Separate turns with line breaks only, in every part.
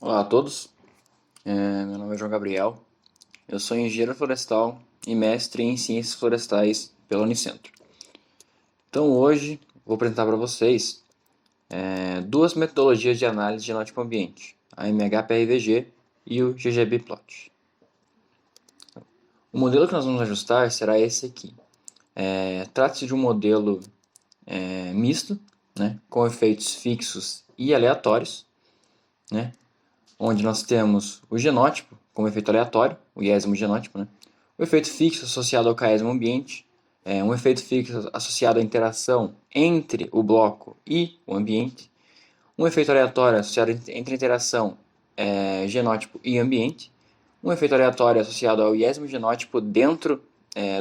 Olá a todos, meu nome é João Gabriel, eu sou engenheiro florestal e mestre em ciências florestais pela Unicentro. Então hoje vou apresentar para vocês duas metodologias de análise de genótipo ambiente, a MHPRVG e o GGB-Plot. O modelo que nós vamos ajustar será esse aqui. Trata-se de um modelo misto, né, com efeitos fixos e aleatórios, né, onde nós temos o genótipo como efeito aleatório, o iésimo genótipo, né? O efeito fixo associado ao caésimo ambiente, um efeito fixo associado à interação entre o bloco e o ambiente, um efeito aleatório associado entre a interação genótipo e ambiente, um efeito aleatório associado ao iésimo genótipo dentro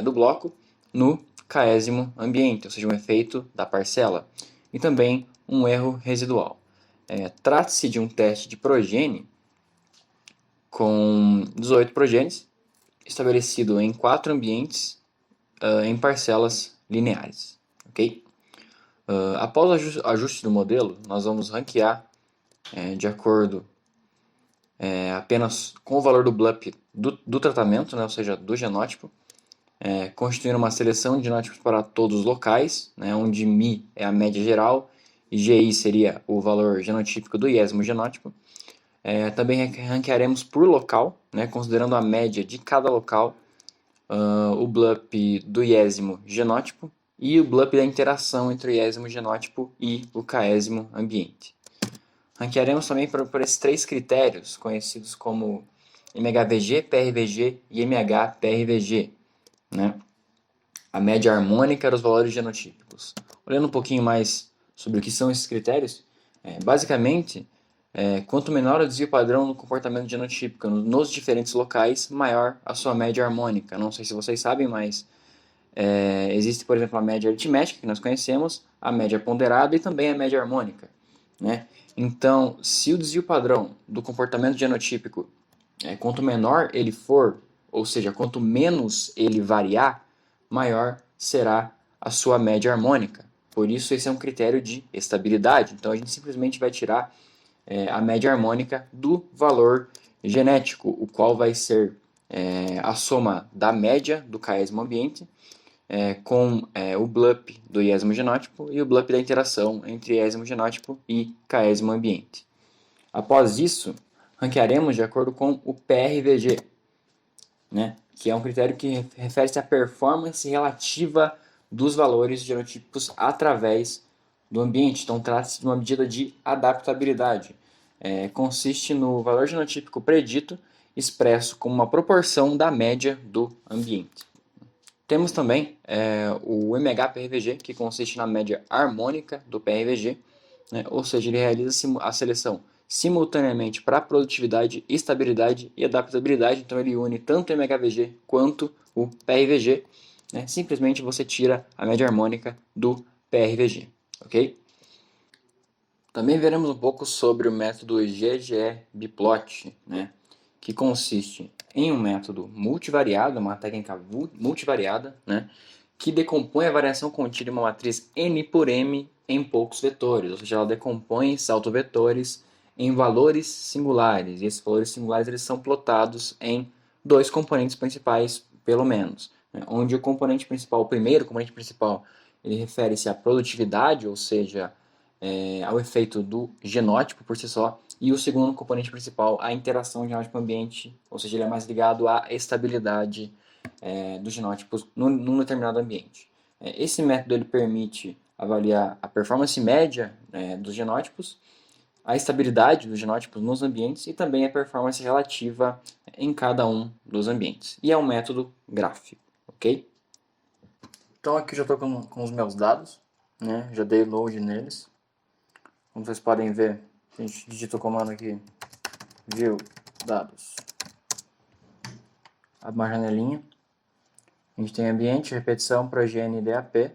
do bloco no caésimo ambiente, ou seja, um efeito da parcela, e também um erro residual. Trata-se de um teste de progênie com 18 progênies, estabelecido em 4 ambientes em parcelas lineares. Okay? Após o ajuste do modelo, nós vamos ranquear de acordo apenas com o valor do BLUP do tratamento, né, ou seja, do genótipo, constituindo uma seleção de genótipos para todos os locais, né, onde Mi é a média geral e GI seria o valor genotípico do iésimo genótipo. Também ranquearemos por local, né, considerando a média de cada local, o BLUP do iésimo genótipo e o BLUP da interação entre o iésimo genótipo e o caésimo ambiente. Ranquearemos também por esses 3 critérios, conhecidos como MHVG, PRVG e MHPRVG, né? A média harmônica dos valores genotípicos. Olhando um pouquinho mais sobre o que são esses critérios, basicamente, quanto menor o desvio padrão no comportamento genotípico nos diferentes locais, maior a sua média harmônica. Não sei se vocês sabem, mas existe, por exemplo, a média aritmética, que nós conhecemos, a média ponderada e também a média harmônica, né? Então, se o desvio padrão do comportamento genotípico, quanto menor ele for, ou seja, quanto menos ele variar, maior será a sua média harmônica. Por isso, esse é um critério de estabilidade. Então, a gente simplesmente vai tirar a média harmônica do valor genético, o qual vai ser a soma da média do caésimo ambiente com o BLUP do iésimo genótipo e o BLUP da interação entre iésimo genótipo e caésimo ambiente. Após isso, ranquearemos de acordo com o PRVG, né, que é um critério que refere-se à performance relativa dos valores genotípicos através do ambiente. Então, trata-se de uma medida de adaptabilidade. Consiste no valor genotípico predito expresso como uma proporção da média do ambiente. Temos também o MHPRVG, que consiste na média harmônica do PRVG, né? Ou seja, ele realiza a seleção simultaneamente para produtividade, estabilidade e adaptabilidade. Então ele une tanto o MHVG quanto o PRVG. Né? Simplesmente você tira a média harmônica do PRVG. Okay? Também veremos um pouco sobre o método GGE-Biplot, né? Que consiste em um método multivariado, uma técnica multivariada, né? Que decompõe a variação contida em uma matriz N por M em poucos vetores, ou seja, ela decompõe esses autovetores em valores singulares, e esses valores singulares eles são plotados em 2 componentes principais, pelo menos, né? Onde o componente principal, o primeiro componente principal, ele refere-se à produtividade, ou seja, ao efeito do genótipo por si só, e o segundo componente principal, a interação genótipo-ambiente, ou seja, ele é mais ligado à estabilidade dos genótipos num determinado ambiente. Esse método ele permite avaliar a performance média dos genótipos, a estabilidade dos genótipos nos ambientes e também a performance relativa em cada um dos ambientes. E é um método gráfico, ok? Então aqui já estou com os meus dados, né? Já dei load neles. Como vocês podem ver, a gente digita o comando aqui, view dados, abre uma janelinha, a gente tem ambiente, repetição, progênie e DAP.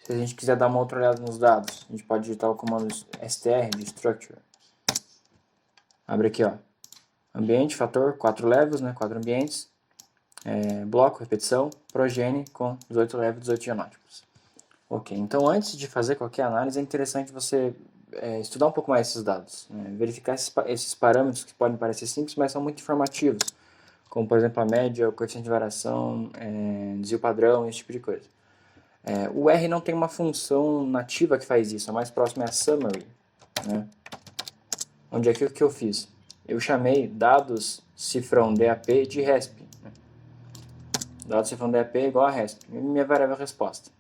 Se a gente quiser dar uma outra olhada nos dados, a gente pode digitar o comando str de structure. Abre aqui, ó, ambiente, fator, 4 levels, né, 4 ambientes, bloco, repetição, progênie com 18 levels, 18 genótipos. Ok, então antes de fazer qualquer análise é interessante você estudar um pouco mais esses dados, né? Verificar esses parâmetros que podem parecer simples, mas são muito informativos, como por exemplo a média, o coeficiente de variação, desvio padrão, esse tipo de coisa. O R não tem uma função nativa que faz isso, a mais próxima é a summary, né? Onde é que o que eu fiz? Eu chamei dados cifrão DAP de resp. Né? Dados cifrão DAP é igual a resp, minha variável resposta.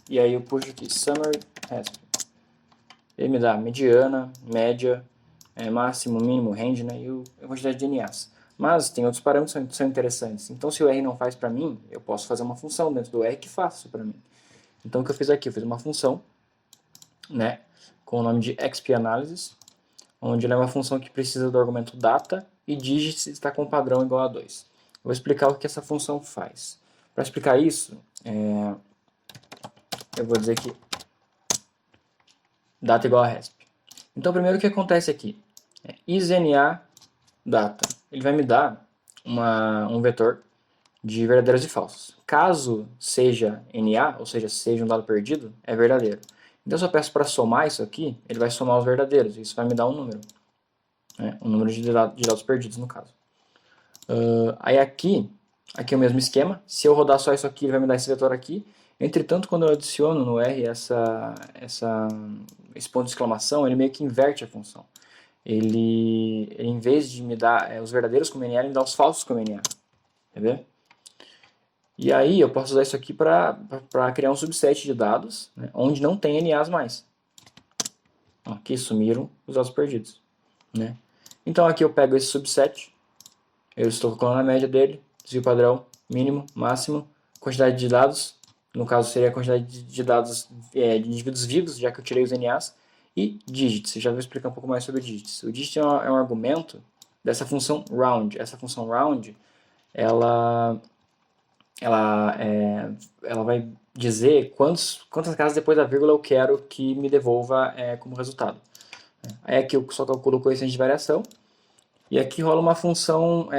E aí eu puxo aqui summary resp. Ele me dá mediana, média, máximo, mínimo, range, né? E a quantidade de NAs. Mas tem outros parâmetros que são interessantes. Então, se o R não faz para mim, eu posso fazer uma função dentro do R que faça isso para mim. Então, o que eu fiz aqui? Eu fiz uma função, né, com o nome de xpAnalysis, onde ela é uma função que precisa do argumento data e digit está com padrão igual a 2. Eu vou explicar o que essa função faz. Para explicar isso, eu vou dizer que data igual a resp. Então, primeiro o que acontece aqui? isNA data. Ele vai me dar um vetor de verdadeiros e falsos. Caso seja NA, ou seja, seja um dado perdido, é verdadeiro. Então, se eu peço para somar isso aqui, ele vai somar os verdadeiros. Isso vai me dar um número. Um número de dados perdidos, no caso. Aí aqui é o mesmo esquema. Se eu rodar só isso aqui, ele vai me dar esse vetor aqui. Entretanto, quando eu adiciono no R esse ponto de exclamação, ele meio que inverte a função. Ele em vez de me dar os verdadeiros como NA, ele me dá os falsos como NA. Entendeu? E aí eu posso usar isso aqui para criar um subset de dados, né, onde não tem NAs mais. Aqui sumiram os dados perdidos. Né? Então aqui eu pego esse subset, eu estou calculando a média dele, desvio padrão, mínimo, máximo, quantidade de dados, no caso seria a quantidade de dados de indivíduos vivos, já que eu tirei os NAs, e digits. Eu já vou explicar um pouco mais sobre digits. O digit é um argumento dessa função round. Essa função round, ela vai dizer quantas casas depois da vírgula eu quero que me devolva como resultado. Aí aqui eu só calculo o coeficiente de variação, e aqui rola uma função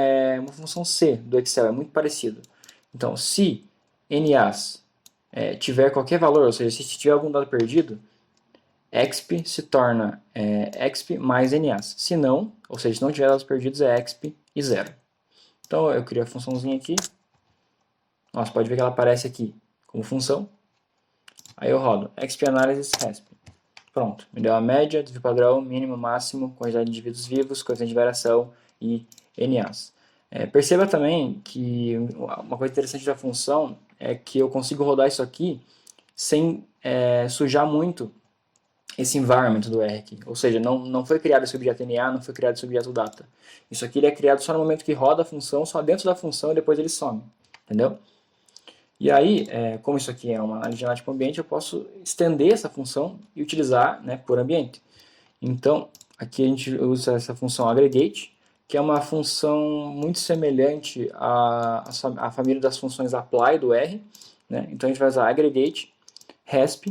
C do Excel, é muito parecido. Então, se NAs tiver qualquer valor, ou seja, se tiver algum dado perdido, exp se torna exp mais NAs. Se não, ou seja, se não tiver dados perdidos, é exp e 0. Então eu crio a funçãozinha aqui. Nossa, pode ver que ela aparece aqui como função. Aí eu rodo xpAnalysis resp. Pronto, me deu a média, desvio padrão, mínimo, máximo, quantidade de indivíduos vivos, coeficiente de variação e NAs. Perceba também que uma coisa interessante da função é que eu consigo rodar isso aqui sem sujar muito esse environment do R aqui. Ou seja, não foi criado esse objeto NA, não foi criado esse objeto data. Isso aqui ele é criado só no momento que roda a função, só dentro da função e depois ele some. Entendeu? E aí, como isso aqui é uma análise genética ambiente, eu posso estender essa função e utilizar por ambiente. Então, aqui a gente usa essa função aggregate, que é uma função muito semelhante à família das funções apply do R. Né? Então, a gente vai usar aggregate, resp,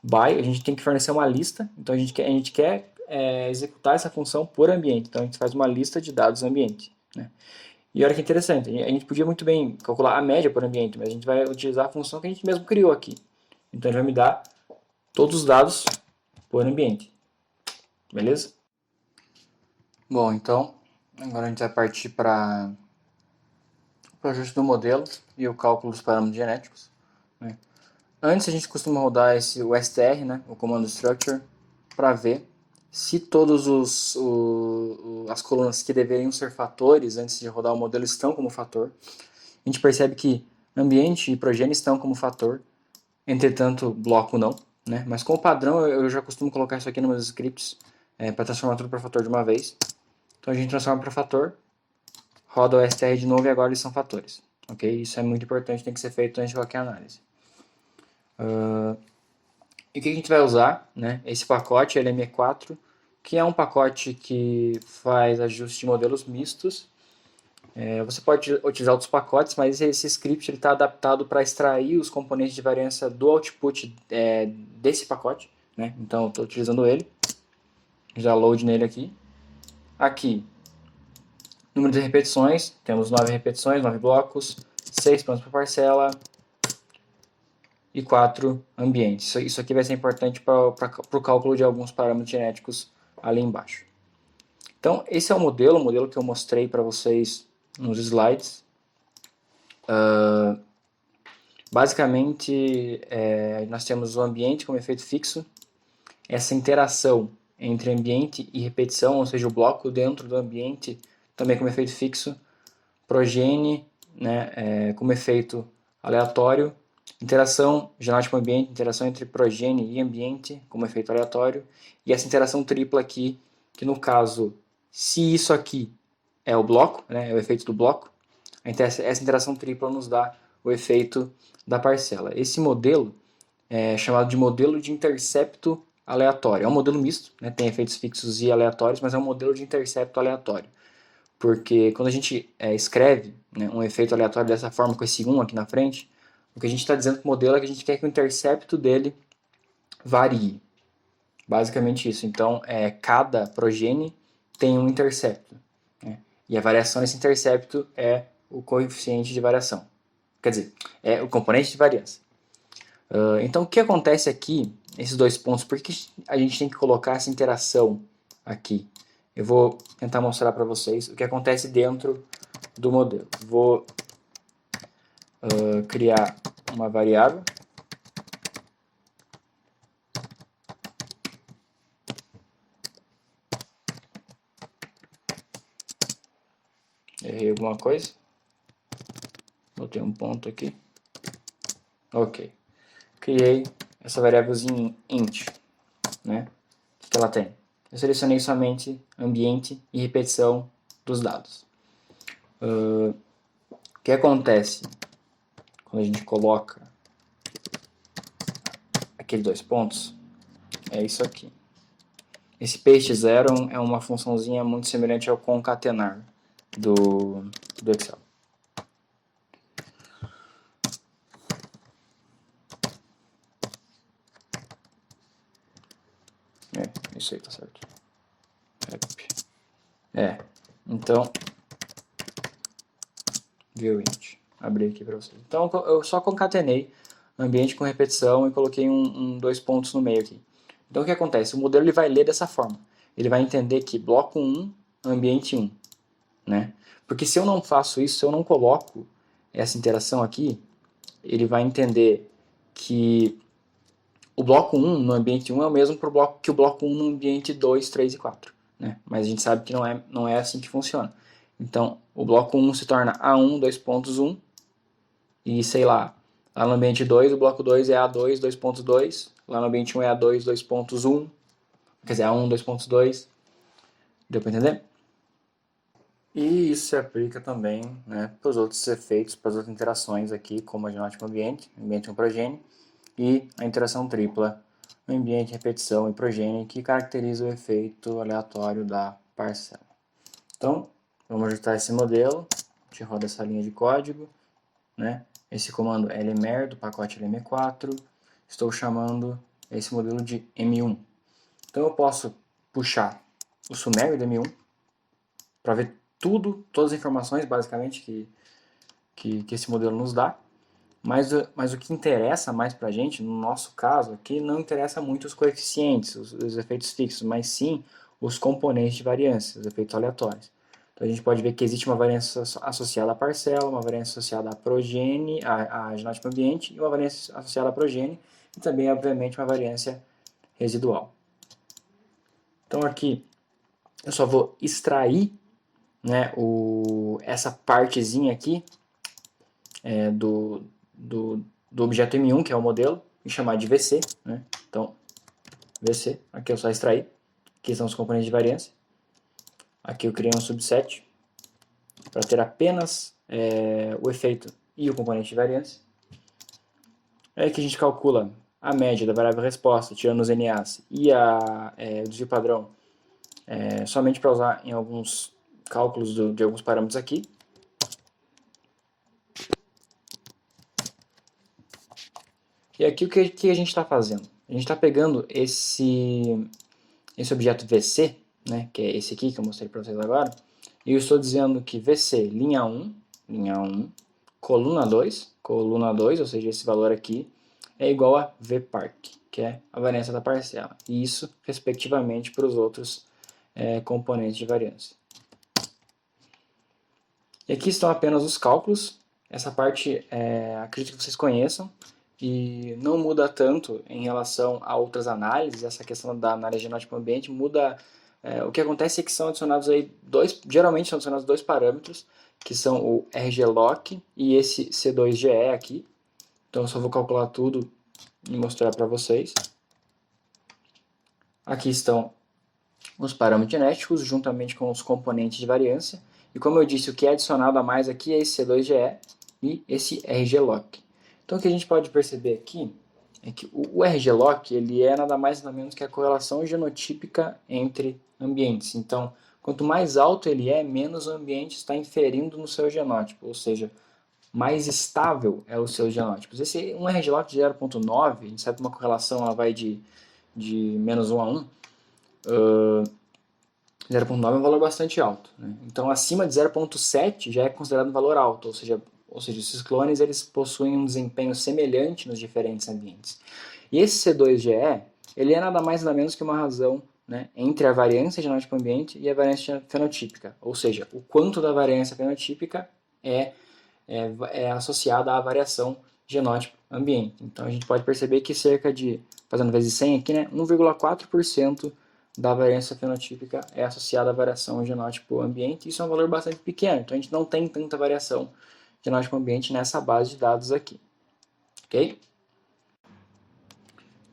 by, a gente tem que fornecer uma lista. Então, a gente quer executar essa função por ambiente. Então, a gente faz uma lista de dados ambiente. Né? E olha que interessante, a gente podia muito bem calcular a média por ambiente, mas a gente vai utilizar a função que a gente mesmo criou aqui. Então ele vai me dar todos os dados por ambiente. Beleza? Bom, então agora a gente vai partir para o ajuste do modelo e o cálculo dos parâmetros genéticos. Né? Antes a gente costuma rodar o str, né, o comando structure, para ver se todas as colunas que deveriam ser fatores antes de rodar o modelo estão como fator. A gente percebe que ambiente e progênie estão como fator, entretanto bloco não. Né? Mas com o padrão eu já costumo colocar isso aqui nos meus scripts para transformar tudo para fator de uma vez. Então a gente transforma para fator, roda o str de novo e agora eles são fatores. Okay? Isso é muito importante, tem que ser feito antes de qualquer análise. E o que a gente vai usar? Né? Esse pacote LME4, que é um pacote que faz ajuste de modelos mistos. Você pode utilizar outros pacotes, mas esse script está adaptado para extrair os componentes de variância do output desse pacote. Né? Então, estou utilizando ele. Já load nele aqui. Aqui, número de repetições. Temos 9 repetições, 9 blocos, 6 planos por parcela. e 4 ambientes. Isso aqui vai ser importante para o cálculo de alguns parâmetros genéticos ali embaixo. Então, esse é o modelo que eu mostrei para vocês nos slides. Basicamente, nós temos o ambiente como efeito fixo, essa interação entre ambiente e repetição, ou seja, o bloco dentro do ambiente também como efeito fixo, progene, né, como efeito aleatório, interação genótipo-ambiente, interação entre progene e ambiente como efeito aleatório, e essa interação tripla aqui, que no caso, se isso aqui é o bloco, né, é o efeito do bloco, essa interação tripla nos dá o efeito da parcela. Esse modelo é chamado de modelo de intercepto aleatório. É um modelo misto, né, tem efeitos fixos e aleatórios, mas é um modelo de intercepto aleatório. Porque quando a gente escreve, né, um efeito aleatório dessa forma, com esse 1 aqui na frente, o que a gente está dizendo com o modelo é que a gente quer que o intercepto dele varie. Basicamente isso. Então, cada progene tem um intercepto. Né? E a variação desse intercepto é o coeficiente de variação. Quer dizer, é o componente de variância. Então, o que acontece aqui, esses dois pontos, por que a gente tem que colocar essa interação aqui? Eu vou tentar mostrar para vocês o que acontece dentro do modelo. Vou criar uma variável. Errei alguma coisa. Botei um ponto aqui. Ok. Criei essa variávelzinha int. Né? O que ela tem? Eu selecionei somente ambiente e repetição dos dados. O que acontece quando a gente coloca aqueles dois pontos? É isso aqui. Esse paste zero é uma funçãozinha muito semelhante ao concatenar do Excel. Isso aí tá certo. Então, view int. Abri aqui para vocês. Então, eu só concatenei ambiente com repetição e coloquei dois pontos no meio aqui. Então, o que acontece? O modelo ele vai ler dessa forma. Ele vai entender que bloco 1, ambiente 1. Né? Porque se eu não faço isso, se eu não coloco essa interação aqui, ele vai entender que o bloco 1 no ambiente 1 é o mesmo que o bloco 1 no ambiente 2, 3 e 4. Né? Mas a gente sabe que não é assim que funciona. Então, o bloco 1 se torna A1, 2.1, e sei lá no ambiente 2, o bloco 2 é A2, 2.2, lá no ambiente 1 é A2, 2.1, quer dizer, A1, 2.2. Deu para entender? E isso se aplica também, né, para os outros efeitos, para as outras interações aqui, como a genótica ambiente, ambiente com progênie, e a interação tripla, ambiente, repetição e progênie, que caracteriza o efeito aleatório da parcela. Então, vamos ajustar esse modelo, a gente roda essa linha de código, né, esse comando lmer do pacote lm4, estou chamando esse modelo de m1. Então eu posso puxar o sumério do m1 para ver todas as informações basicamente que esse modelo nos dá, mas o que interessa mais para a gente, no nosso caso aqui, não interessa muito os coeficientes, os efeitos fixos, mas sim os componentes de variância, os efeitos aleatórios. Então a gente pode ver que existe uma variância associada à parcela, uma variância associada à progênie, à genótipo ambiente, e uma variância associada à progênie, e também, obviamente, uma variância residual. Então aqui eu só vou extrair, né, essa partezinha aqui do objeto M1, que é o modelo, e chamar de VC. Né? Então, VC, aqui eu só extrair. Aqui são os componentes de variância. Aqui eu criei um subset para ter apenas o efeito e o componente de variância. É aí que a gente calcula a média da variável resposta, tirando os NAs, e o desvio padrão, somente para usar em alguns cálculos de alguns parâmetros aqui. E aqui o que a gente está fazendo? A gente está pegando esse objeto VC, né, que é esse aqui que eu mostrei para vocês agora, e eu estou dizendo que VC, linha 1, coluna 2, ou seja, esse valor aqui, é igual a VPark, que é a variância da parcela. E isso, respectivamente, para os outros componentes de variância. E aqui estão apenas os cálculos. Essa parte acredito que vocês conheçam e não muda tanto em relação a outras análises. Essa questão da análise genótipo ambiente muda. O que acontece é que são adicionados aí geralmente são adicionados dois parâmetros, que são o RGLOC e esse C2GE aqui. Então eu só vou calcular tudo e mostrar para vocês. Aqui estão os parâmetros genéticos juntamente com os componentes de variância. E como eu disse, o que é adicionado a mais aqui é esse C2GE e esse RGLOC. Então o que a gente pode perceber aqui é que o RGLOC ele é nada mais nada menos que a correlação genotípica entre ambientes. Então, quanto mais alto ele é, menos o ambiente está inferindo no seu genótipo, ou seja, mais estável é o seu genótipo. Um RGLOC de 0.9, a gente sabe que uma correlação ela vai de menos 1 a 1, 0.9 é um valor bastante alto. Né? Então, acima de 0.7 já é considerado um valor alto, ou seja, esses clones eles possuem um desempenho semelhante nos diferentes ambientes. E esse C2GE, ele é nada mais nada menos que uma razão, né, entre a variância genótipo-ambiente e a variância fenotípica, ou seja, o quanto da variância fenotípica é associada à variação genótipo-ambiente. Então a gente pode perceber que cerca de, fazendo vezes 100 aqui, né, 1,4% da variância fenotípica é associada à variação genótipo-ambiente. Isso é um valor bastante pequeno, então a gente não tem tanta variação genótipo-ambiente nessa base de dados aqui. Ok?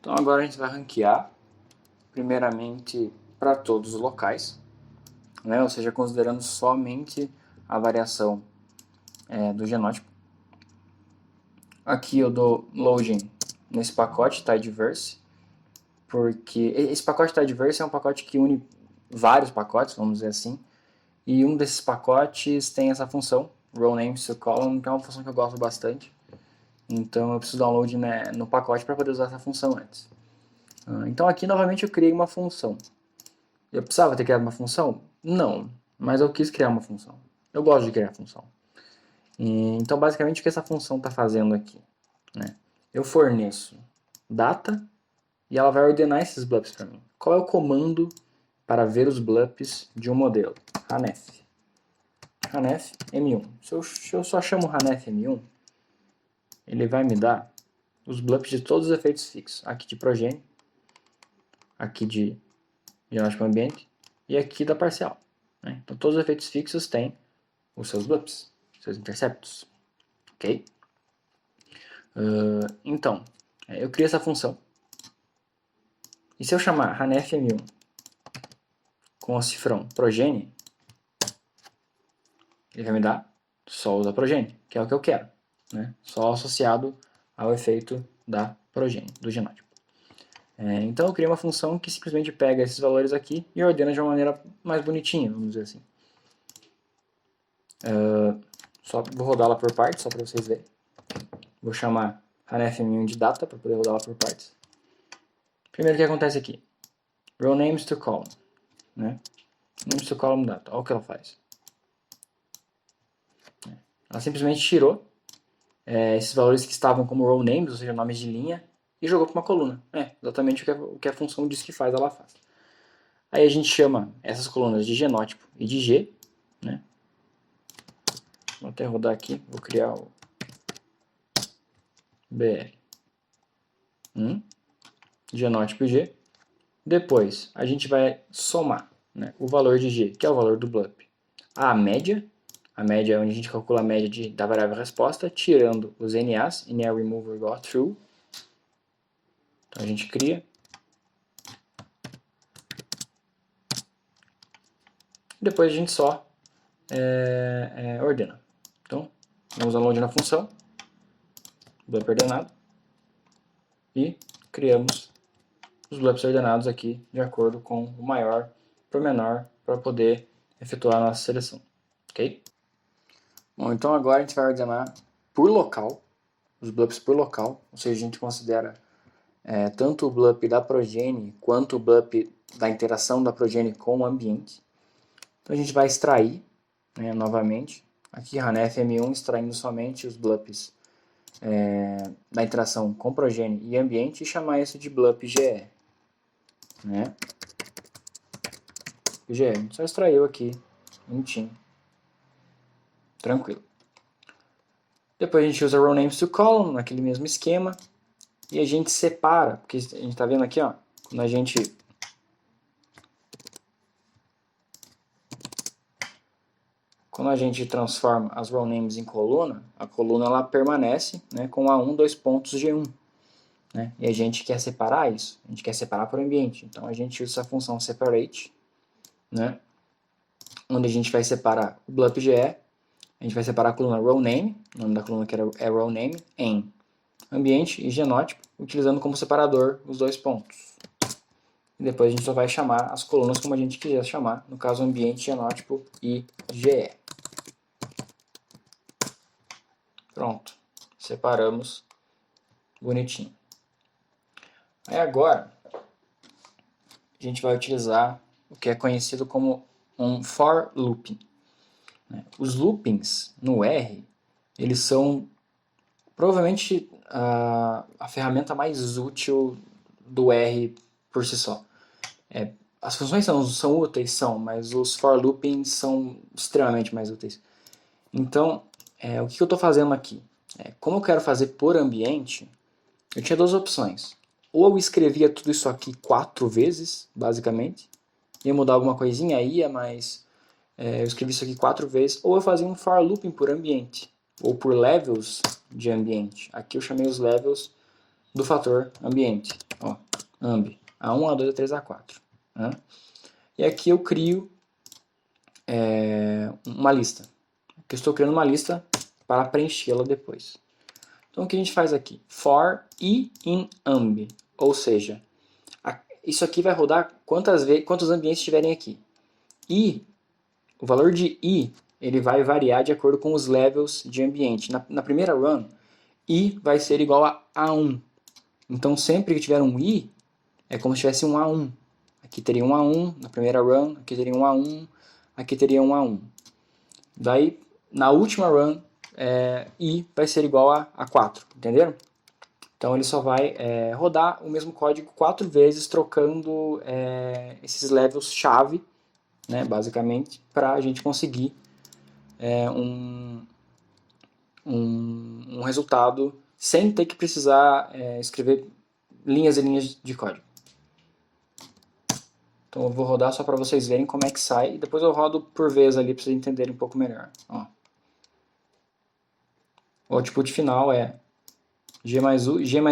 Então agora a gente vai ranquear, primeiramente para todos os locais, né? Ou seja, considerando somente a variação do genótipo. Aqui eu dou loading nesse pacote tidyverse, porque esse pacote tidyverse é um pacote que une vários pacotes, vamos dizer assim, e um desses pacotes tem essa função, row names to column, que é uma função que eu gosto bastante. Então eu preciso download, né, no pacote para poder usar essa função antes. Então aqui novamente eu criei uma função. Eu precisava ter criado uma função? Não, mas eu quis criar uma função. Eu gosto de criar função. Então basicamente o que essa função está fazendo aqui? Né? Eu forneço data e ela vai ordenar esses blobs para mim. Qual é o comando para ver os blobs de um modelo? Hanef. Hanef M1. Se eu só chamo Hanef M1, ele vai me dar os blobs de todos os efeitos fixos. Aqui de progênio, aqui de genótipo ambiente e aqui da parcial. Né? Então todos os efeitos fixos têm os seus blobs, seus interceptos. Ok? Então, eu criei essa função. E se eu chamar hanefm1 com o cifrão progene, ele vai me dar só o da progene, que é o que eu quero. Né? Só associado ao efeito da progene, do genótipo. Então eu criei uma função que simplesmente pega esses valores aqui e ordena de uma maneira mais bonitinha, vamos dizer assim. Só vou rodá-la por partes, só para vocês verem. Vou chamar hanefm1 de data para poder rodá-la por partes. Primeiro o que acontece aqui? Row names to column. Né? Names to column data. Olha o que ela faz. Ela simplesmente tirou esses valores que estavam como row names, ou seja, nomes de linha, e jogou para uma coluna. Exatamente o que a função diz que faz, ela faz. Aí a gente chama essas colunas de genótipo e de G. Né? Vou até rodar aqui, vou criar o BR. Genótipo e G. Depois a gente vai somar, né, o valor de G, que é o valor do blob, a média é onde a gente calcula a média da variável resposta, tirando os NAs, NA remover igual a true. Então a gente cria. Depois a gente só ordena. Então, vamos download na função, blob ordenado, e criamos os blobs ordenados aqui de acordo com o maior para o menor para poder efetuar a nossa seleção. Ok? Bom, então agora a gente vai ordenar por local, os blobs por local, ou seja, a gente considera tanto o blob da progene quanto o blob da interação da progene com o ambiente. Então a gente vai extrair, né, novamente, aqui hanef M1 extraindo somente os blobs da interação com progênie e ambiente e chamar isso de BLUP-GE. Né? GE, só extraiu aqui, bonitinho. Tranquilo. Depois a gente usa row names to column, naquele mesmo esquema. E a gente separa, porque a gente está vendo aqui, ó, quando a gente transforma as row names em coluna, a coluna ela permanece, né, com A1, 2 pontos G1. Né? E a gente quer separar isso, a gente quer separar por ambiente. Então a gente usa a função separate, né, onde a gente vai separar o BLUP-GE, a gente vai separar a coluna row name, o nome da coluna que é row name, em ambiente e genótipo, utilizando como separador os 2 pontos. E depois a gente só vai chamar as colunas como a gente quiser chamar, no caso ambiente, genótipo e GE. Pronto, separamos bonitinho. Aí agora a gente vai utilizar o que é conhecido como um for looping. Os loopings no R, eles são provavelmente a ferramenta mais útil do R por si só. As funções são úteis, mas os for loopings são extremamente mais úteis. Então, o que eu estou fazendo aqui? Como eu quero fazer por ambiente, eu tinha duas opções. Ou eu escrevia tudo isso aqui 4 vezes, basicamente, ia mudar alguma coisinha, mas eu escrevi isso aqui 4 vezes, ou eu fazia um for looping por ambiente, ou por levels de ambiente. Aqui eu chamei os levels do fator ambiente. Ó, ambi, A1, A2, A3, A4. Né? E aqui eu crio uma lista. Aqui eu estou criando uma lista para preenchê-la depois. Então o que a gente faz aqui? For i in ambi, ou seja, isso aqui vai rodar quantos ambientes tiverem aqui. E o valor de i ele vai variar de acordo com os levels de ambiente. Na primeira run, i vai ser igual a A1. Então sempre que tiver um i, é como se tivesse um A1. Aqui teria um A1 na primeira run, aqui teria um A1, aqui teria um A1. Daí, na última run, i vai ser igual a 4, entenderam? Então ele só vai rodar o mesmo código 4 vezes, trocando esses levels chave, né, basicamente, para a gente conseguir um resultado sem ter que precisar escrever linhas e linhas de código. Então eu vou rodar só para vocês verem como é que sai, e depois eu rodo por vez ali para vocês entenderem um pouco melhor. Ó. O output final é G mais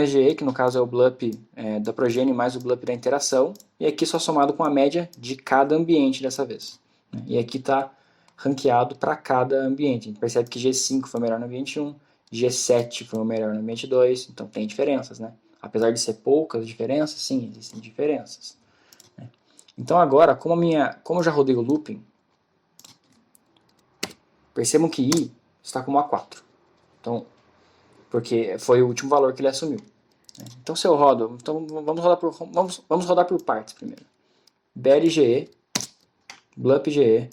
GE, que no caso é o BLUP da progênie mais o BLUP da interação, e aqui só somado com a média de cada ambiente dessa vez. Né? E aqui está ranqueado para cada ambiente. A gente percebe que G5 foi o melhor no ambiente 1, G7 foi o melhor no ambiente 2, então tem diferenças. Né? Apesar de ser poucas diferenças, sim, existem diferenças. Né? Então agora, como eu já rodei o looping, percebam que I está como A4. Então, porque foi o último valor que ele assumiu. Então se eu rodo, então vamos rodar por partes primeiro. BLGE, BLUP-GE.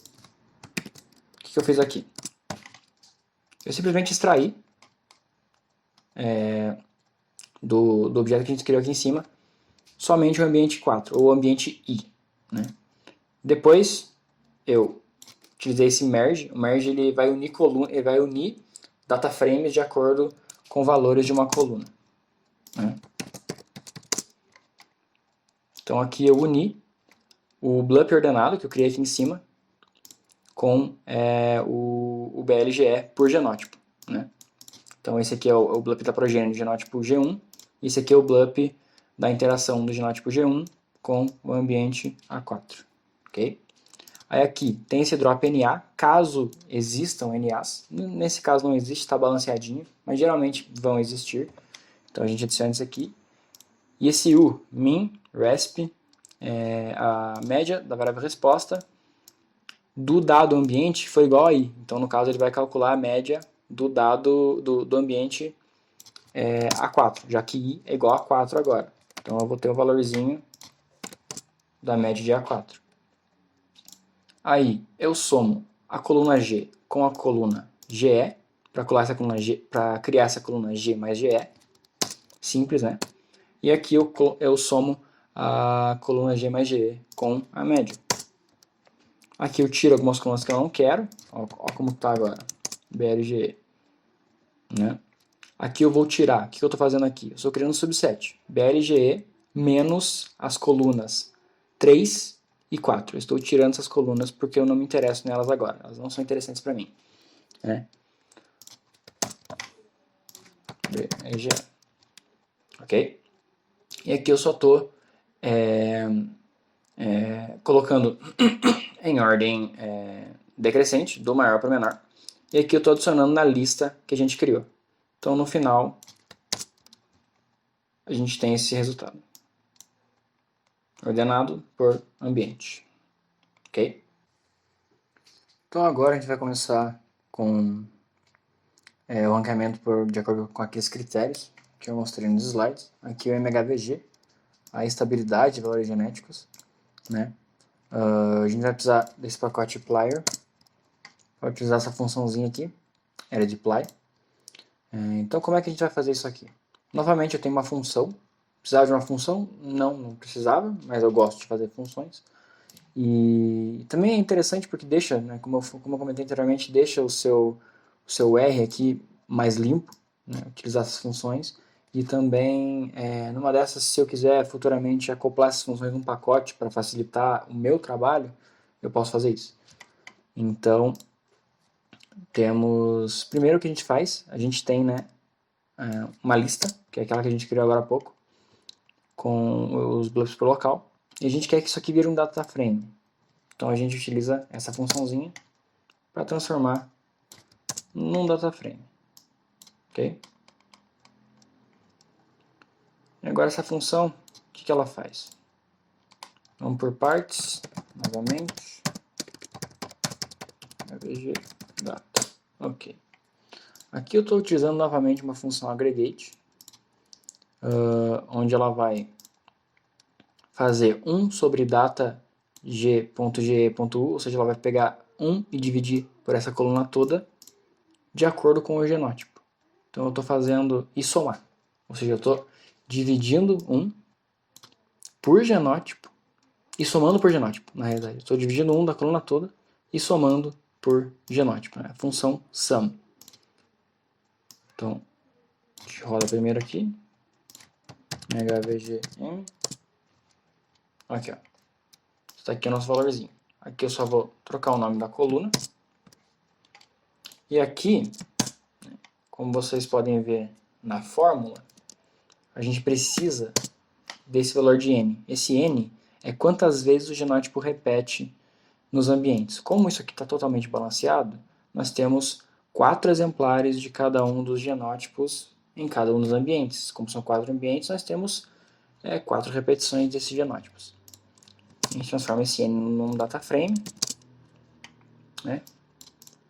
O que eu fiz aqui? Eu simplesmente extraí do objeto que a gente criou aqui em cima somente o ambiente 4, ou o ambiente I. Né? Depois eu utilizei esse merge. O merge ele vai unir data frames de acordo com valores de uma coluna. Né? Então aqui eu uni o BLUP ordenado que eu criei aqui em cima com o BLGE por genótipo. Né? Então esse aqui é o BLUP da progênie do genótipo G1, e esse aqui é o BLUP da interação do genótipo G1 com o ambiente A4. Okay? Aí aqui tem esse drop NA, caso existam NAs. Nesse caso não existe, está balanceadinho, mas geralmente vão existir. Então a gente adiciona isso aqui. E esse U, min, resp, a média da variável resposta do dado ambiente foi igual a I. Então no caso ele vai calcular a média do dado do ambiente A4, já que I é igual a 4 agora. Então eu vou ter um valorzinho da média de A4. Aí eu somo a coluna G com a coluna GE, para criar essa coluna G mais GE, simples, né? E aqui eu somo a coluna G mais GE com a média. Aqui eu tiro algumas colunas que eu não quero, ó como está agora, BLGE, né? Aqui eu vou tirar, o que eu estou fazendo aqui? Eu estou criando um subset, BLGE menos as colunas 3 e 4. Eu estou tirando essas colunas porque eu não me interesso nelas agora, elas não são interessantes para mim, né? BLGE, ok? E aqui eu só estou colocando em ordem decrescente, do maior para o menor. E aqui eu estou adicionando na lista que a gente criou. Então, no final, a gente tem esse resultado. Ordenado por ambiente. Ok? Então, agora a gente vai começar com o ranqueamento de acordo com aqueles critérios que eu mostrei nos slides. Aqui é o MHVG, a estabilidade de valores genéticos, né? A gente vai precisar desse pacote applyr, vai utilizar essa funçãozinha aqui, addPly. Então, como é que a gente vai fazer isso aqui? Novamente, eu tenho uma função. Precisava de uma função? Não precisava, mas eu gosto de fazer funções. E também é interessante porque deixa, né, como eu comentei anteriormente, deixa o seu R aqui mais limpo, né, utilizar essas funções. E também, numa dessas, se eu quiser futuramente acoplar essas funções num pacote para facilitar o meu trabalho, eu posso fazer isso. Então, temos... Primeiro o que a gente faz, a gente tem, né, uma lista, que é aquela que a gente criou agora há pouco, com os blobs por local, e a gente quer que isso aqui vire um data frame. Então a gente utiliza essa funçãozinha para transformar num data frame. Ok? E agora essa função, o que ela faz? Vamos por partes, novamente. AVG data. Ok. Aqui eu estou utilizando novamente uma função aggregate, onde ela vai fazer 1 sobre data g.ge.u, ou seja, ela vai pegar 1 e dividir por essa coluna toda de acordo com o genótipo. Então eu estou fazendo e somar, ou seja, eu estou dividindo 1 por genótipo e somando por genótipo, na realidade. Estou dividindo 1 da coluna toda e somando por genótipo, né? A função sum. Então, a gente roda primeiro aqui, hvgm, aqui ó, está aqui o nosso valorzinho. Aqui eu só vou trocar o nome da coluna. E aqui, como vocês podem ver na fórmula, a gente precisa desse valor de n. Esse n é quantas vezes o genótipo repete nos ambientes. Como isso aqui está totalmente balanceado, nós temos 4 exemplares de cada um dos genótipos em cada um dos ambientes. Como são 4 ambientes, nós temos 4 repetições desses genótipos. A gente transforma esse n num data frame, né?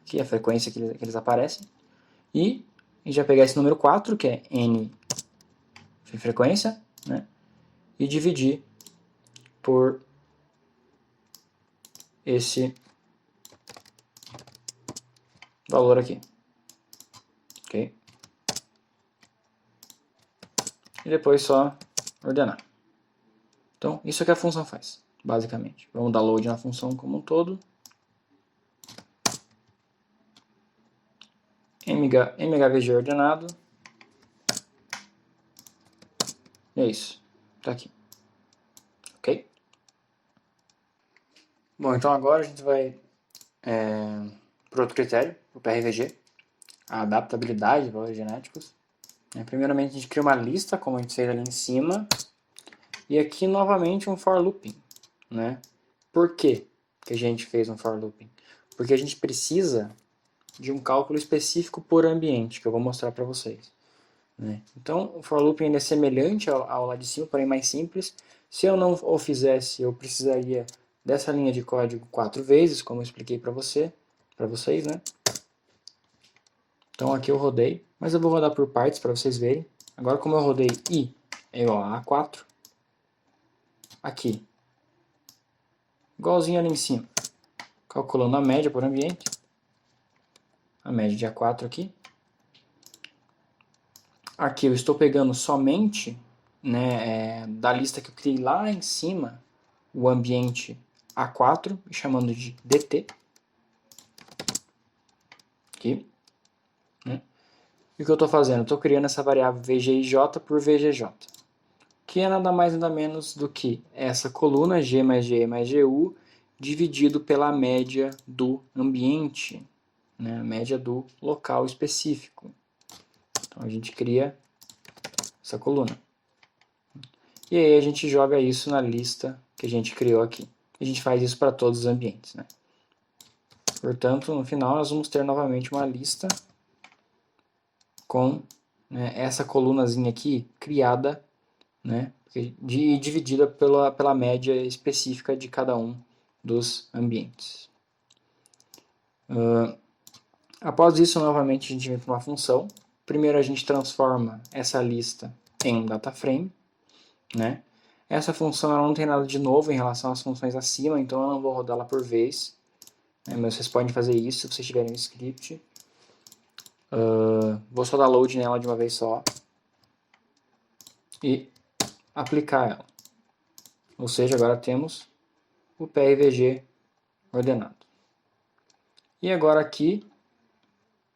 Aqui é a frequência que eles aparecem. E a gente vai pegar esse número 4, que é n de frequência, né? E dividir por esse valor aqui. Ok? E depois só ordenar. Então, isso é que a função faz, basicamente. Vamos dar load na função como um todo. MHVG ordenado. E é isso. Tá aqui. Ok? Bom, então agora a gente vai para outro critério, o PRVG, a adaptabilidade de valores genéticos. Primeiramente a gente cria uma lista, como a gente fez ali em cima, e aqui novamente um for looping, né? Por que a gente fez um for looping? Porque a gente precisa de um cálculo específico por ambiente, que eu vou mostrar para vocês, né? Então o for looping é semelhante ao lá de cima, porém mais simples. Se eu não o fizesse, eu precisaria dessa linha de código 4 vezes, como eu expliquei para vocês, né? Então aqui eu rodei, mas eu vou rodar por partes para vocês verem. Agora como eu rodei i é igual a A4, aqui, igualzinho ali em cima, calculando a média por ambiente, a média de A4 aqui, Aqui eu estou pegando somente, né, da lista que eu criei lá em cima, o ambiente A4, chamando de DT. Aqui. Né? E o que eu estou fazendo? Estou criando essa variável VGIJ por VGJ, que é nada mais nada menos do que essa coluna G mais G mais GU dividido pela média do ambiente, né? A média do local específico. Então a gente cria essa coluna. E aí a gente joga isso na lista que a gente criou aqui. A gente faz isso para todos os ambientes. Né? Portanto, no final nós vamos ter novamente uma lista com, né, essa colunazinha aqui criada, né, dividida pela média específica de cada um dos ambientes. Após isso, novamente a gente vem para uma função. Primeiro a gente transforma essa lista em um data frame. Né? Essa função ela não tem nada de novo em relação às funções acima, então eu não vou rodá-la por vez. Né? Mas vocês podem fazer isso se vocês tiverem um script. Vou só dar load nela de uma vez só. E aplicar ela. Ou seja, agora temos o PRVG ordenado. E agora aqui,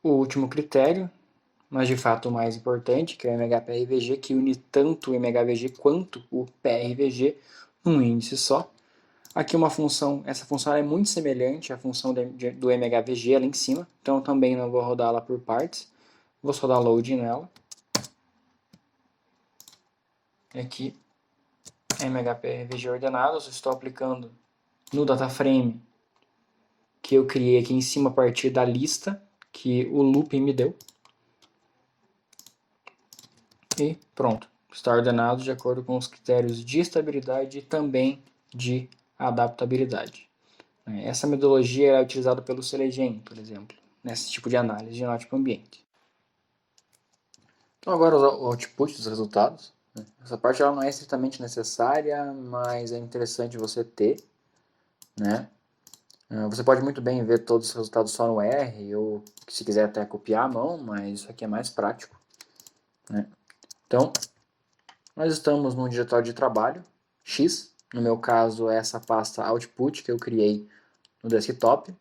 o último critério, mas de fato o mais importante, que é o MHPRVG, que une tanto o MHVG quanto o PRVG num índice só. Aqui uma função, essa função é muito semelhante à função do MHVG ali em cima, então eu também não vou rodá-la por partes, vou só dar load nela. E aqui, MHPRVG ordenado, eu só estou aplicando no dataframe que eu criei aqui em cima a partir da lista que o looping me deu. E pronto, está ordenado de acordo com os critérios de estabilidade e também de adaptabilidade. Essa metodologia é utilizada pelo Selegen, por exemplo, nesse tipo de análise de genótipo ambiente. Então agora o output dos resultados. Essa parte ela não é estritamente necessária, mas é interessante você ter. Né? Você pode muito bem ver todos os resultados só no R, ou se quiser até copiar à mão, mas isso aqui é mais prático. Né? Então, nós estamos num diretório de trabalho, X, no meu caso é essa pasta output que eu criei no desktop.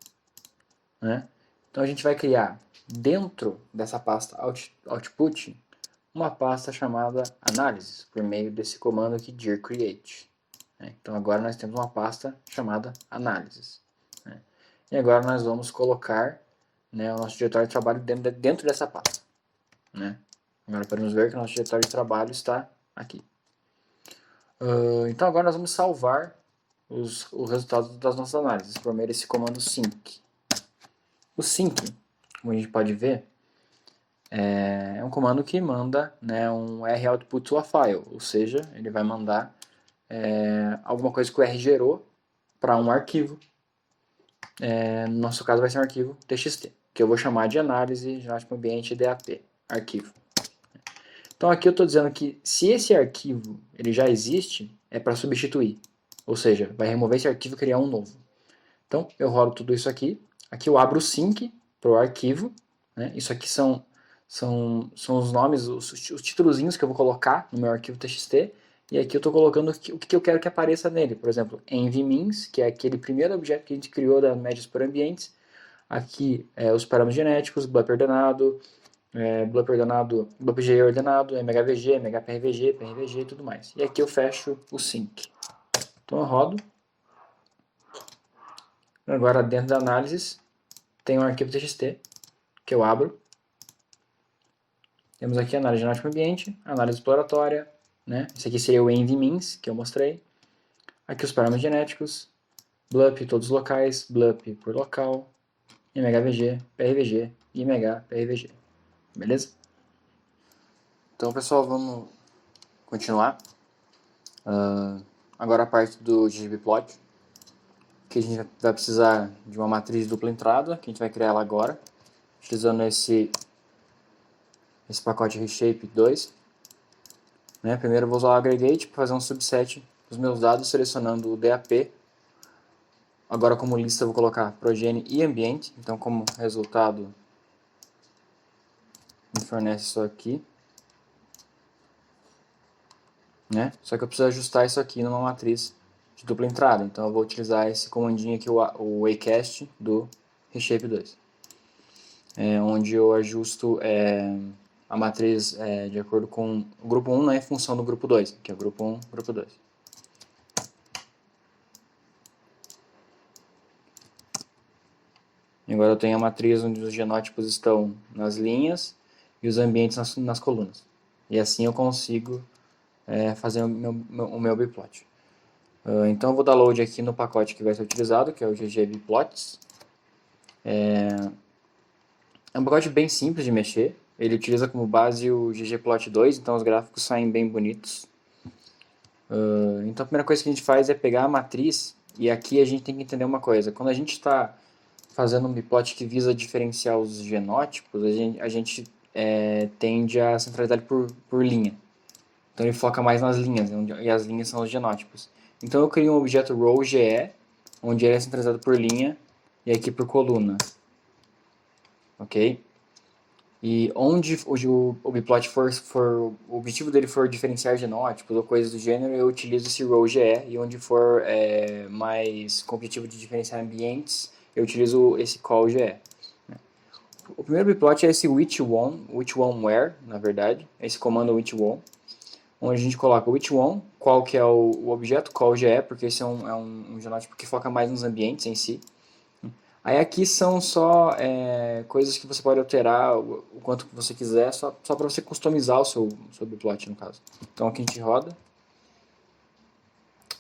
Né? Então a gente vai criar dentro dessa pasta output uma pasta chamada análises, por meio desse comando aqui dir create. Né? Então agora nós temos uma pasta chamada análises. Né? E agora nós vamos colocar, né, o nosso diretório de trabalho dentro dessa pasta. Né? Agora podemos ver que o nosso diretório de trabalho está aqui. Então agora nós vamos salvar os resultados das nossas análises por meio desse comando sync. O sync, como a gente pode ver, é um comando que manda, né, um R output to a file, ou seja, ele vai mandar alguma coisa que o R gerou para um arquivo. No nosso caso vai ser um arquivo txt, que eu vou chamar de análise genótipo ambiente DAP, arquivo. Então aqui eu estou dizendo que se esse arquivo ele já existe, é para substituir. Ou seja, vai remover esse arquivo e criar um novo. Então eu rodo tudo isso aqui. Aqui eu abro o sync para o arquivo. Né? Isso aqui são os nomes, os títulozinhos que eu vou colocar no meu arquivo txt. E aqui eu estou colocando o que eu quero que apareça nele. Por exemplo, envmeans, que é aquele primeiro objeto que a gente criou das médias por ambientes. Aqui os parâmetros genéticos, BLUP ordenado, BLUPG ordenado, MHVG, MHPRVG, PRVG e tudo mais. E aqui eu fecho o sync. Então eu rodo. Agora dentro da análise tem um arquivo txt que eu abro. Temos aqui a análise de genótipo ambiente, análise exploratória, né? Esse aqui seria o envmeans que eu mostrei. Aqui os parâmetros genéticos, BLUP todos os locais, BLUP por local, MHVG, PRVG e MHPRVG. Beleza? Então, pessoal, vamos continuar. Agora a parte do ggplot, que a gente vai precisar de uma matriz de dupla entrada, que a gente vai criar ela agora, utilizando esse pacote reshape 2. Né? Primeiro eu vou usar o aggregate para fazer um subset dos meus dados, selecionando o DAP. Agora como lista eu vou colocar progene e ambiente, então como resultado me fornece isso aqui. né? Só que eu preciso ajustar isso aqui numa matriz de dupla entrada. Então eu vou utilizar esse comandinho aqui, o acast do reshape 2. Onde eu ajusto a matriz de acordo com o grupo 1, né, em função do grupo 2, que é o grupo 1, grupo 2. E agora eu tenho a matriz onde os genótipos estão nas linhas e os ambientes nas colunas. E assim eu consigo fazer o meu biplot. Então eu vou dar load aqui no pacote que vai ser utilizado, que é o ggBplots. É um pacote bem simples de mexer. Ele utiliza como base o ggplot2, então os gráficos saem bem bonitos. Então a primeira coisa que a gente faz é pegar a matriz, e aqui a gente tem que entender uma coisa. Quando a gente está fazendo um biplot que visa diferenciar os genótipos, a gente tende a centralizar ele por linha. Então ele foca mais nas linhas, e as linhas são os genótipos. Então eu crio um objeto rowGE, onde ele é centralizado por linha, e aqui por coluna. Ok? E onde o biplot o objetivo dele for diferenciar genótipos ou coisas do gênero, eu utilizo esse rowGE, e onde for mais com o objetivo de diferenciar ambientes, eu utilizo esse callGE. O primeiro biplot é esse which_one_where, na verdade, esse comando which_one, onde a gente coloca o which_one, qual que é o objeto, callGE, porque esse é um genótipo que foca mais nos ambientes em si. Aí aqui são só coisas que você pode alterar o quanto que você quiser, só para você customizar o seu biplot, no caso. Então aqui a gente roda.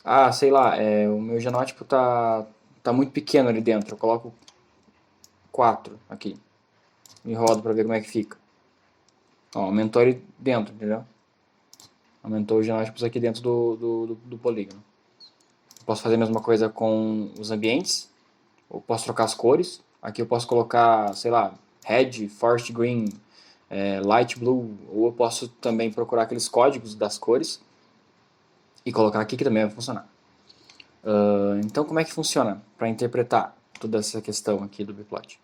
Ah, sei lá, o meu genótipo tá muito pequeno ali dentro, eu coloco 4 aqui. E rodo para ver como é que fica. Ó, aumentou ele dentro, entendeu? Aumentou os genótipos aqui dentro do polígono. Posso fazer a mesma coisa com os ambientes. Eu posso trocar as cores. Aqui eu posso colocar, sei lá, red, forest green, light blue. Ou eu posso também procurar aqueles códigos das cores e colocar aqui que também vai funcionar. Então como é que funciona para interpretar toda essa questão aqui do biplot?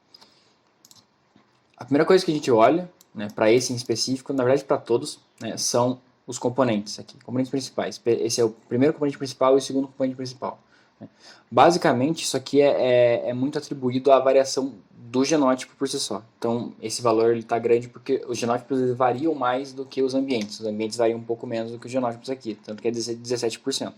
A primeira coisa que a gente olha, né, para esse em específico, na verdade para todos, né, são os componentes aqui, componentes principais. Esse é o primeiro componente principal e o segundo componente principal. Né. Basicamente, isso aqui é muito atribuído à variação do genótipo por si só. Então, esse valor está grande porque os genótipos variam mais do que os ambientes. Os ambientes variam um pouco menos do que os genótipos aqui, tanto que é 17%.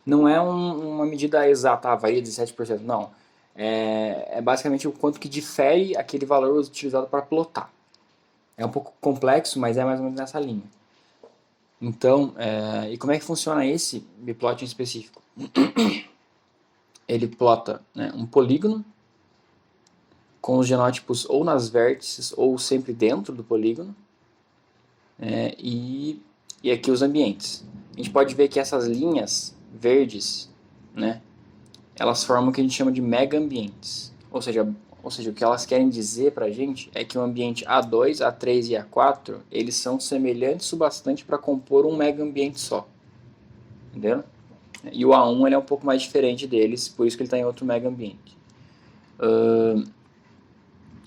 Não é uma medida exata, varia 17%, não. É basicamente o quanto que difere aquele valor utilizado para plotar. É um pouco complexo, mas é mais ou menos nessa linha. Então, e como é que funciona esse biplot em específico? Ele plota, né, um polígono com os genótipos ou nas vértices ou sempre dentro do polígono, e aqui os ambientes. A gente pode ver que essas linhas verdes, né, elas formam o que a gente chama de mega ambientes. Ou seja, o que elas querem dizer para a gente é que o ambiente A2, A3 e A4, eles são semelhantes o bastante para compor um mega ambiente só. Entendeu? E o A1 ele é um pouco mais diferente deles, por isso que ele está em outro mega ambiente.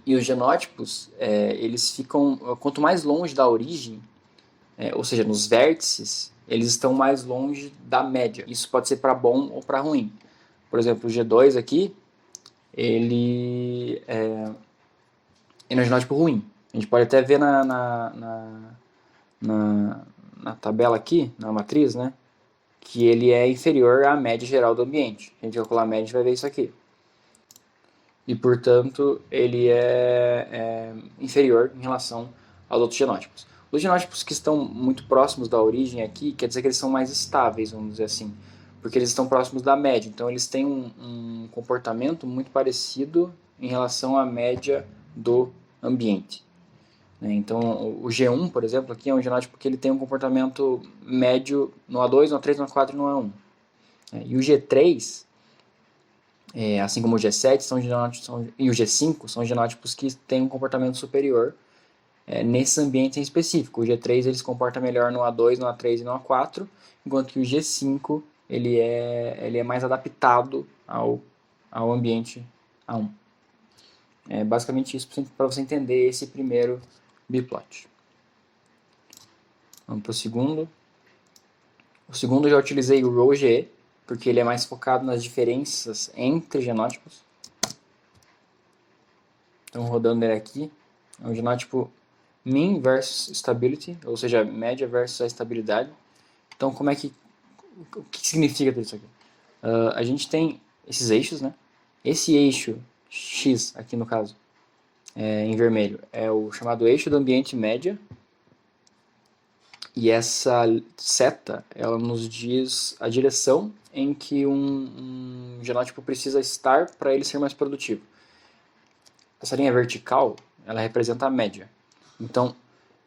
E os genótipos, eles ficam, quanto mais longe da origem, ou seja, nos vértices, eles estão mais longe da média. Isso pode ser para bom ou para ruim. Por exemplo, o G2 aqui, ele é um genótipo ruim. A gente pode até ver na tabela aqui, na matriz, né, que ele é inferior à média geral do ambiente. A gente calcular a média, a gente vai ver isso aqui. E, portanto, ele é inferior em relação aos outros genótipos. Os genótipos que estão muito próximos da origem aqui, quer dizer que eles são mais estáveis, vamos dizer assim, porque eles estão próximos da média. Então, eles têm um comportamento muito parecido em relação à média do ambiente. Então, o G1, por exemplo, aqui é um genótipo que ele tem um comportamento médio no A2, no A3, no A4 e no A1. E o G3, assim como o G7 e o G5, são genótipos que têm um comportamento superior nesses ambientes em específico. O G3 ele se comporta melhor no A2, no A3 e no A4, enquanto que o G5 ele é mais adaptado ao ambiente A1. É basicamente isso para você entender esse primeiro biplot. Vamos para o segundo. O segundo eu já utilizei o RowGE, porque ele é mais focado nas diferenças entre genótipos. Então, rodando ele aqui, é um genótipo mean versus stability, ou seja, média versus a estabilidade. Então, o que significa isso aqui? A gente tem esses eixos, né? Esse eixo X, aqui no caso, em vermelho, é o chamado eixo do ambiente média. E essa seta, ela nos diz a direção em que um genótipo precisa estar para ele ser mais produtivo. Essa linha vertical, ela representa a média. Então,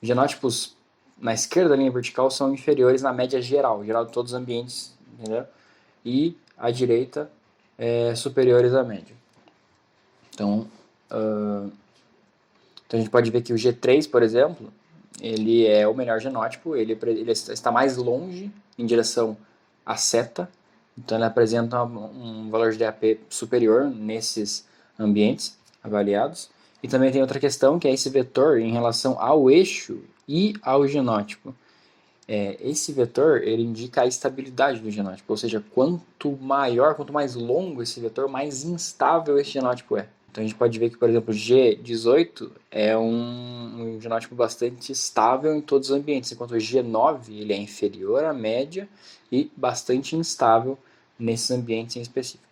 genótipos na esquerda da linha vertical são inferiores na média geral de todos os ambientes, entendeu? E à direita, superiores à média. Então, então, a gente pode ver que o G3, por exemplo, ele é o melhor genótipo, ele está mais longe em direção à seta, então ele apresenta um valor de DAP superior nesses ambientes avaliados. E também tem outra questão, que é esse vetor em relação ao eixo e ao genótipo. Esse vetor ele indica a estabilidade do genótipo, ou seja, quanto maior, quanto mais longo esse vetor, mais instável esse genótipo é. Então a gente pode ver que, por exemplo, G18 é um genótipo bastante estável em todos os ambientes, enquanto o G9 ele é inferior à média e bastante instável nesses ambientes em específico.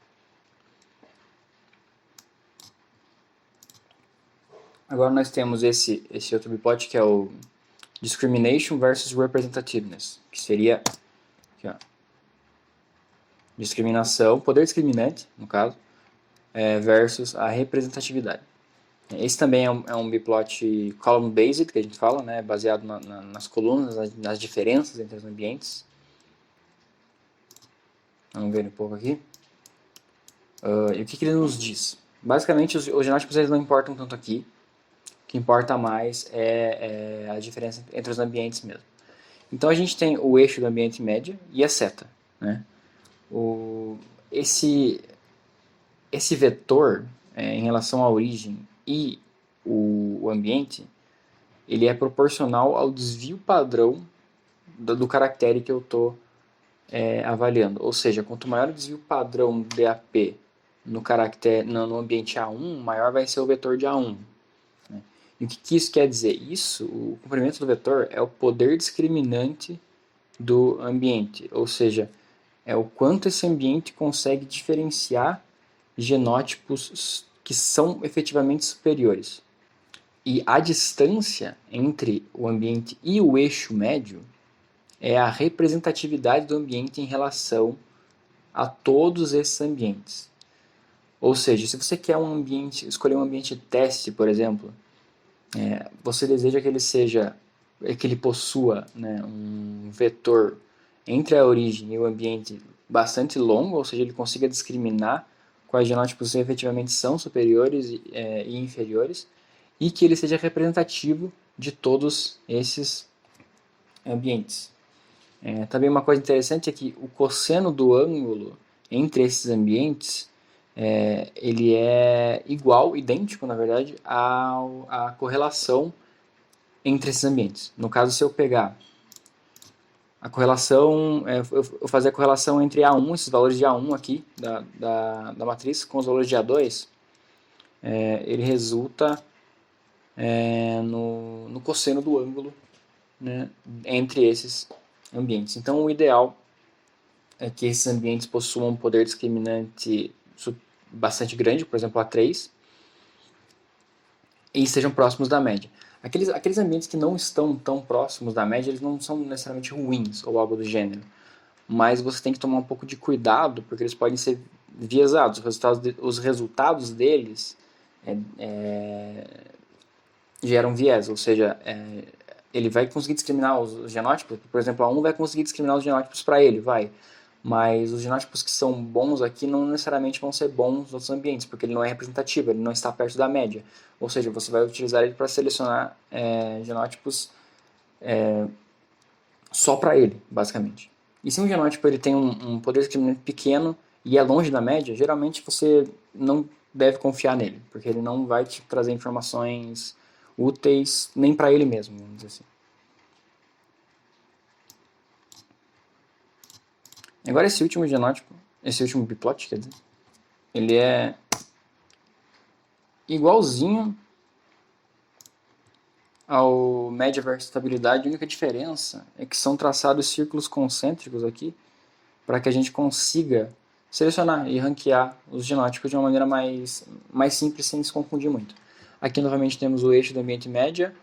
Agora nós temos esse outro biplot que é o Discrimination versus Representativeness, que seria aqui, ó, discriminação, poder discriminante, no caso, versus a representatividade. Esse também é um biplot column-based, que a gente fala, né, baseado nas colunas, nas diferenças entre os ambientes. Vamos ver um pouco aqui. E o que ele nos diz? Basicamente, os genótipos eles não importam tanto aqui. O que importa mais é a diferença entre os ambientes mesmo. Então, a gente tem o eixo do ambiente média e a seta, né? Esse vetor, em relação à origem e o ambiente, ele é proporcional ao desvio padrão do caractere que eu estou avaliando. Ou seja, quanto maior o desvio padrão DAP no ambiente A1, maior vai ser o vetor de A1. Né? E o que isso quer dizer? O comprimento do vetor é o poder discriminante do ambiente, ou seja, é o quanto esse ambiente consegue diferenciar genótipos que são efetivamente superiores. E a distância entre o ambiente e o eixo médio é a representatividade do ambiente em relação a todos esses ambientes. Ou seja, se você quer escolher um ambiente teste, por exemplo, você deseja que ele possua, né, um vetor entre a origem e o ambiente bastante longo, ou seja, ele consiga discriminar quais genótipos efetivamente são superiores e inferiores, e que ele seja representativo de todos esses ambientes. Também uma coisa interessante é que o cosseno do ângulo entre esses ambientes ele é idêntico, na verdade, à correlação entre esses ambientes. No caso, se eu pegar a correlação, eu fazer a correlação entre A1, esses valores de A1 aqui, da matriz, com os valores de A2, ele resulta no cosseno do ângulo, né, entre esses ambientes. Então, o ideal é que esses ambientes possuam um poder discriminante bastante grande, por exemplo, A3, e estejam próximos da média. Aqueles ambientes que não estão tão próximos da média, eles não são necessariamente ruins ou algo do gênero, mas você tem que tomar um pouco de cuidado, porque eles podem ser viesados. Os resultados deles geram viés, ou seja, ele vai conseguir discriminar os genótipos, por exemplo, A1 vai conseguir discriminar os genótipos para ele, mas os genótipos que são bons aqui não necessariamente vão ser bons nos outros ambientes, porque ele não é representativo, ele não está perto da média. Ou seja, você vai utilizar ele para selecionar genótipos só para ele, basicamente. E se um genótipo ele tem um poder discriminante pequeno e é longe da média, geralmente você não deve confiar nele, porque ele não vai te trazer informações úteis nem para ele mesmo, vamos dizer assim. Agora esse último genótipo, esse último biplot, quer dizer, ele é igualzinho ao média versus estabilidade. A única diferença é que são traçados círculos concêntricos aqui para que a gente consiga selecionar e ranquear os genótipos de uma maneira mais simples, sem se confundir muito. Aqui novamente temos o eixo do ambiente média.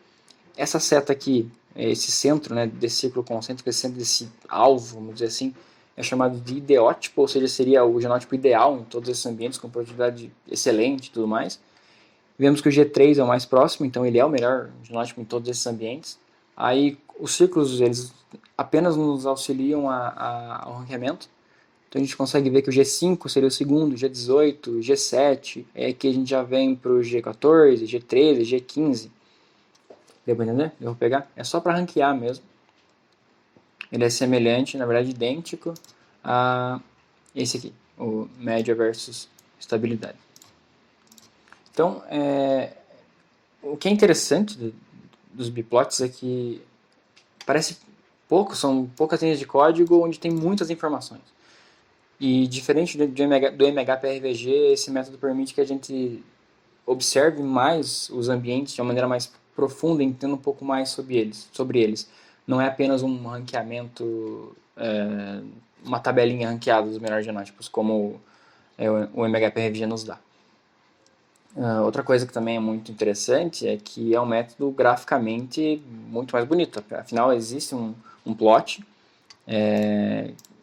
Essa seta aqui, esse centro, né, desse círculo concêntrico, esse centro desse alvo, vamos dizer assim, é chamado de ideótipo, ou seja, seria o genótipo ideal em todos esses ambientes, com produtividade excelente e tudo mais. Vemos que o G3 é o mais próximo, então ele é o melhor genótipo em todos esses ambientes. Aí os círculos, eles apenas nos auxiliam ao ranqueamento. Então a gente consegue ver que o G5 seria o segundo, o G18, o G7, aqui a gente já vem para o G14, G13, G15. Deu para entender? Eu vou pegar. É só para ranquear mesmo. Ele é semelhante, na verdade idêntico a esse aqui, o média versus estabilidade. Então, o que é interessante dos biplots é que parece pouco, são poucas linhas de código onde tem muitas informações. E diferente do MHP-RVG, esse método permite que a gente observe mais os ambientes de uma maneira mais profunda, entenda um pouco mais sobre eles. Não é apenas um ranqueamento, uma tabelinha ranqueada dos melhores genótipos, como o MHP-RVG nos dá. Outra coisa que também é muito interessante é que é um método graficamente muito mais bonito. Afinal, existe um plot,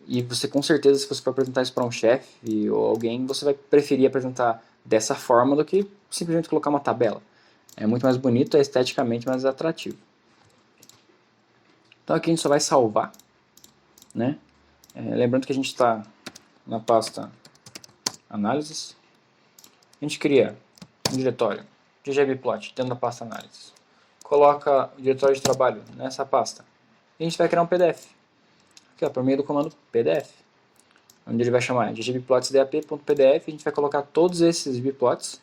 e você com certeza, se você for apresentar isso para um chefe ou alguém, você vai preferir apresentar dessa forma do que simplesmente colocar uma tabela. É muito mais bonito, é esteticamente mais atrativo. Então aqui a gente só vai salvar, né? Lembrando que a gente está na pasta análises. A gente cria um diretório ggplot dentro da pasta análises. Coloca o diretório de trabalho nessa pasta. E a gente vai criar um PDF. Aqui, ó, por meio do comando pdf. Onde ele vai chamar ggplotsdap.pdf. A gente vai colocar todos esses bplots,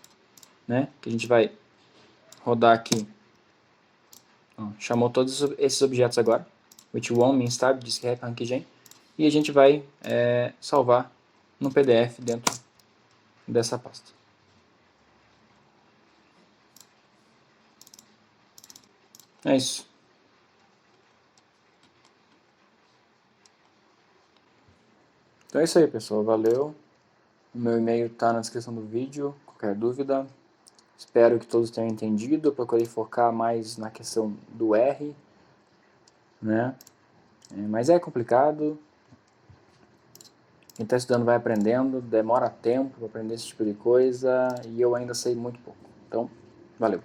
né? Que a gente vai rodar aqui. Ó, chamou todos esses objetos agora. With1, minstab, diskrep, rankgen. E a gente vai salvar no PDF dentro dessa pasta. É isso. Então é isso aí, pessoal. Valeu. O meu e-mail está na descrição do vídeo. Qualquer dúvida. Espero que todos tenham entendido. Eu procurei focar mais na questão do R, né? Mas é complicado. Quem está estudando vai aprendendo. Demora tempo para aprender esse tipo de coisa. E eu ainda sei muito pouco. Então, valeu.